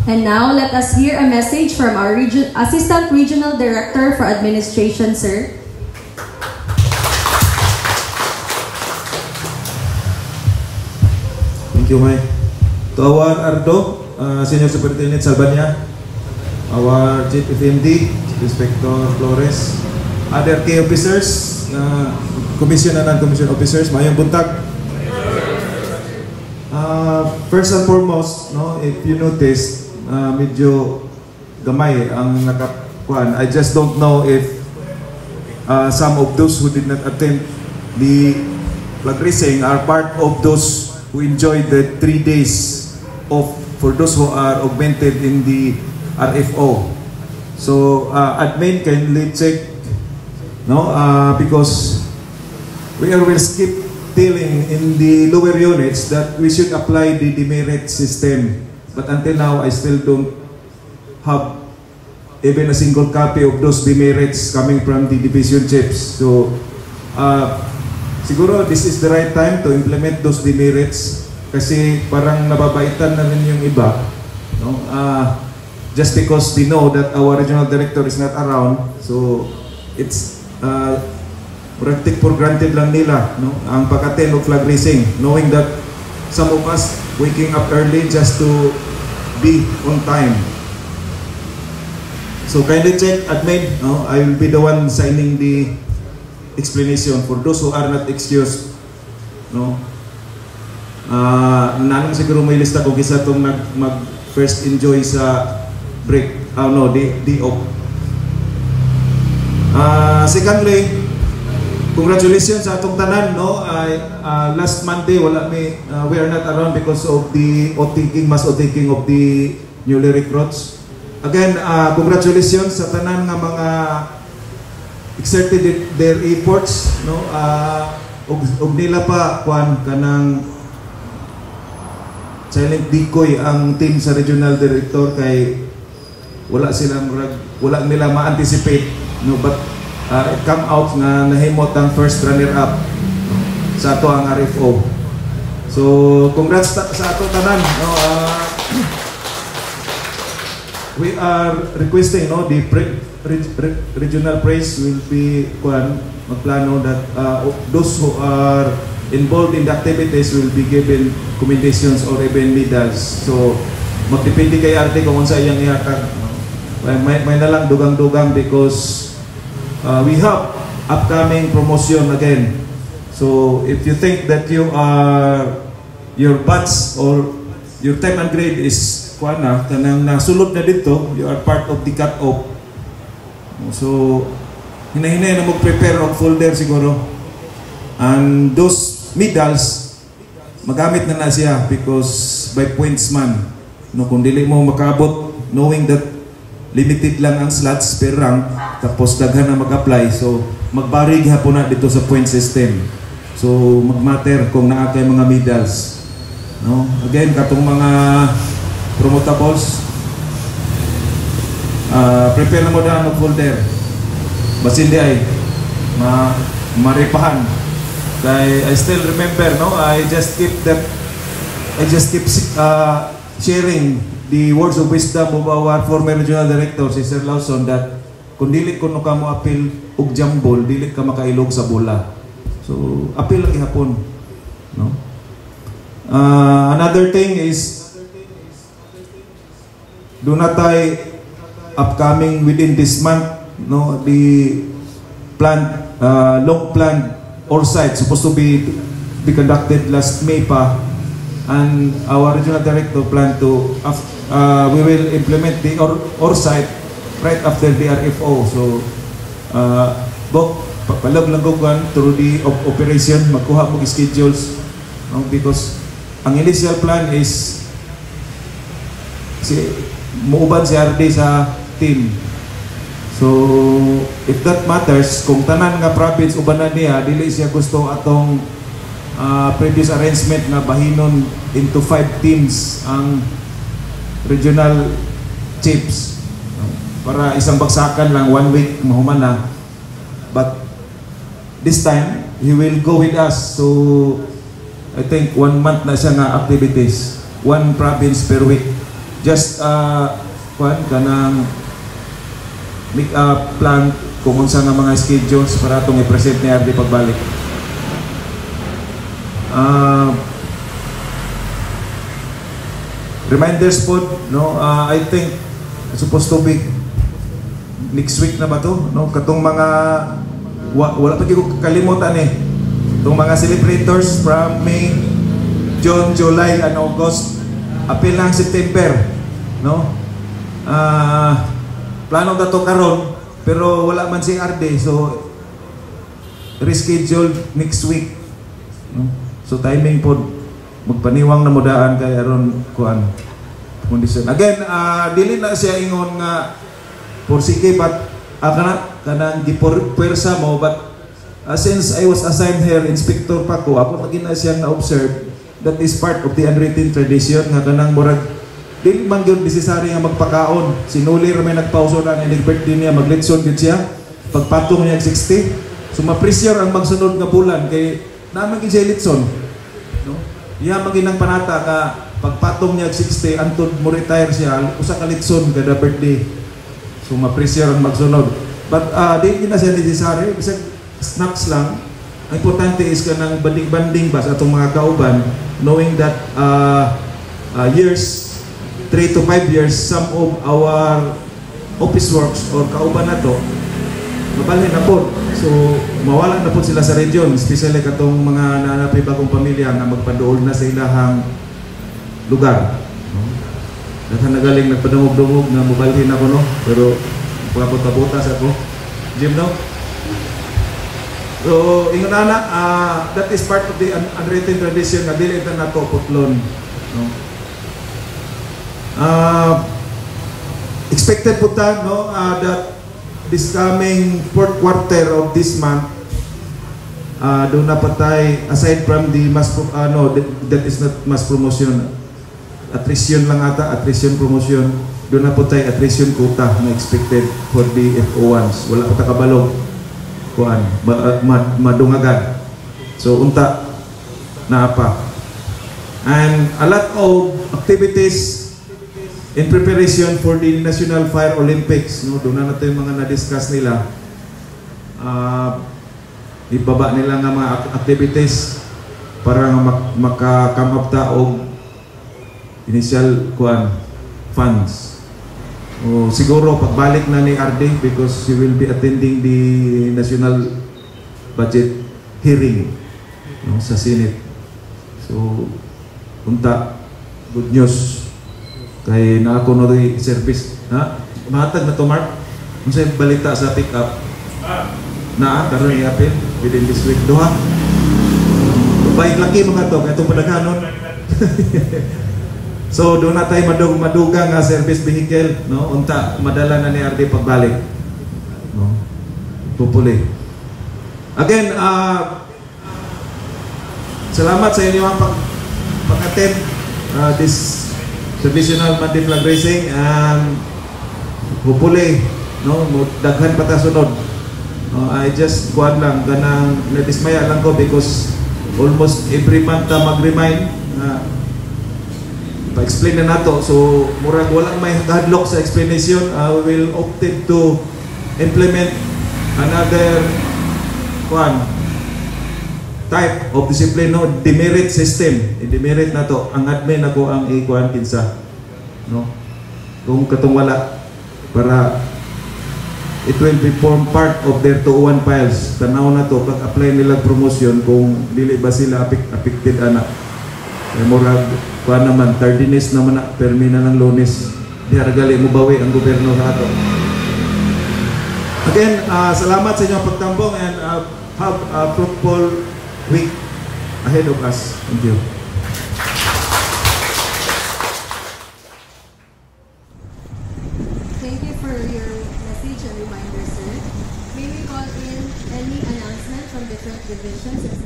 And now, let us hear a message from our Assistant Regional Director for Administration, sir. Thank you, Mike. To our Ardo, Senior Superintendent Salbania, our Chief FMD, Chief Inspector Flores, other key officers, commission and non-commission officers, mayong buntag. First and foremost, no, if you notice, medyo gamay ang nakakuan. I just don't know if some of those who did not attend the flag raising are part of those who enjoyed the 3 days off for those who are augmented in the RFO. So admin, kindly check, no, because we will skip telling in the lower units that we should apply the demerit system. But until now, I still don't have even a single copy of those demerits coming from the division chiefs. So, siguro this is the right time to implement those demerits kasi parang nababaitan na rin yung iba. No? Just because they know that our regional director is not around, so it's take for granted lang nila, no? Ang pag-attend of flag raising, knowing that some of us waking up early just to be on time. So kindly check, admin, no? I will be the one signing the explanation for those who are not excused, no? Nanong siguro may lista kung isa itong mag-first enjoy sa break, day off. Secondly, congratulations sa atong tanan, no? Last Monday we are not around because of the mass taking of the newly recruits. Again, congratulations sa tanan nga mga exerted their efforts, no? Og nila pa kuan kanang silent decoy ang team sa regional director kay wala nila ma-anticipate, no? But it come out na nahimot ang first runner-up sa ato ang RFO. So, congrats sa ato tanan. No? We are requesting, no, the regional praise will be magplano that those who are involved in the activities will be given commendations or even medals. So, magdepende kay arte kung unsa iyang ihatag. No? May nalang dugang-dugang because we have upcoming promotion again. So if you think that your batch or your time and grade is kanang nasulod na dito, you are part of the cut-off. So hinahinay na mag-prepare og folder siguro. And those medals magamit na siya because by points man. No, kung dili mo makabot knowing that limited lang ang slots per rank, tapos daghan na mag-apply, so magbarig hapon na dito sa point system. So magmatter kung naa kay mga medals, no? Again, katong mga promotables, prepare na mo na ng folder basin di ay maripahan kay I still remember, no, I just keep sharing the words of wisdom of our former regional director, si Sir Lawson, that kung dili ko no ka mo apil og jambol, dili ka makailog sa bola. So, apil lang ihapon. No? Another thing is, do not upcoming within this month, no, the planned, long planned orsite supposed to be conducted last May pa, and our regional director plan to we will implement the orsite right after the RFO. So palaglagogan through the operation, magkuha mo schedules, no? Because ang initial plan is muuban si RD sa team. So if that matters, kung tanan nga province ubanan niya, dili siya gusto atong previous arrangement na bahinon into 5 teams ang regional chiefs, para isang bagsakan lang, 1 week mahuman na. But this time he will go with us, so I think 1 month na siya nga activities, 1 province per week. just kanang make a plan kung unsa nga mga schedules para itong i-present ni RD pagbalik. Reminders po, no? I think supposed to be next week na ba to? No? Katong mga wala pa ko kalimutan itong mga celebrators from May, June, July, and August, apil lang September, no? Plano na to karon pero wala man si RD, so reschedule next week, no? So timing po magpaniwang na mudaan kay aron kuan condition. Again, dili na siya ingon nga porsige but kanang gipuwersa mo, but since I was assigned here inspector pa ko, ako magina siyang na-observe that is part of the unwritten tradition nga kanang murag dili man gyud necessary nga magpakaon. Sinuli ra may nagpauso na nga birthday niya, maglitson gid siya pagpatong niya 60, so ma-pressure ang magsunod nga bulan kay naman gid siya litson, no? Iya maginang panata ka pagpatong niya 60 antod mo retire siya usa ka litson kada birthday, so ma-pressure ang magsunod. But di na siya necessary, bisag snacks lang. Ang importante is kanang banding-banding ba sa atong mga kauban, knowing that years 3 to 5 years some of our office works or kauban na to mabalhin na po, so mawala na po sila sa region, especially katong mga nanapay bagong pamilya nga magpaduol na sa ilahang lugar, no? Daghan na galing nagpadungog-dungog na mabalhin ako, no? Pero pagkabota-bota sa ako Jim, no? So ingon na that is part of the unwritten tradition na dili na nato putlon, no? Expected po ta, no, that this coming fourth quarter of this month doon na patay, aside from the mass that is not mass promotion, attrition lang ata, attrition promotion, doon na po tayo attrition quota na expected for the FO1s. Wala pa kabalog kuan madungagan, so unta na pa, and a lot of activities in preparation for the National Fire Olympics, no? Doon na natin mga na-discuss nila, ibaba nila nga mga activities para maka-come up ta og initial kuan funds. O siguro pagbalik na ni RD, because she will be attending the national budget hearing, no, sa Senate. So unta, good news kay na ako no service na mahatag na to, Mark. Unsay balita sa pick up na karon i-apil within this week duha. Bait laki mga to kay itong padaghanon. So doon na tayo madugang nga service vehicle, no? Unta madala na ni RD pagbalik, no? Tupuli. Again, salamat sa inyo ang pag-attend this traditional Monday flag raising, and hopefully, no, daghan pa ta sunod. I just kuan lang ganang nadismaya lang ko because almost every month ta mag-remind pa-explain na nato, so murag walang may hadlock sa explanation. We will opted to implement another kuan type of discipline, no, demerit system. I-demerit na to ang admin ako ang ikuan kinsa, no, kung katong wala, para it will be form part of their 201 files. Tanaw na to pag apply nila promotion kung dili ba sila affected anak. Kaya murag kuan naman tardiness naman na permina ng Lunes, di gali mo bawi ang gobyerno sa ato. Again, salamat sa inyong pagtambong, and have a fruitful week ahead of us. Thank you. Thank you for your message and reminder, sir. May we call in any announcement from different divisions?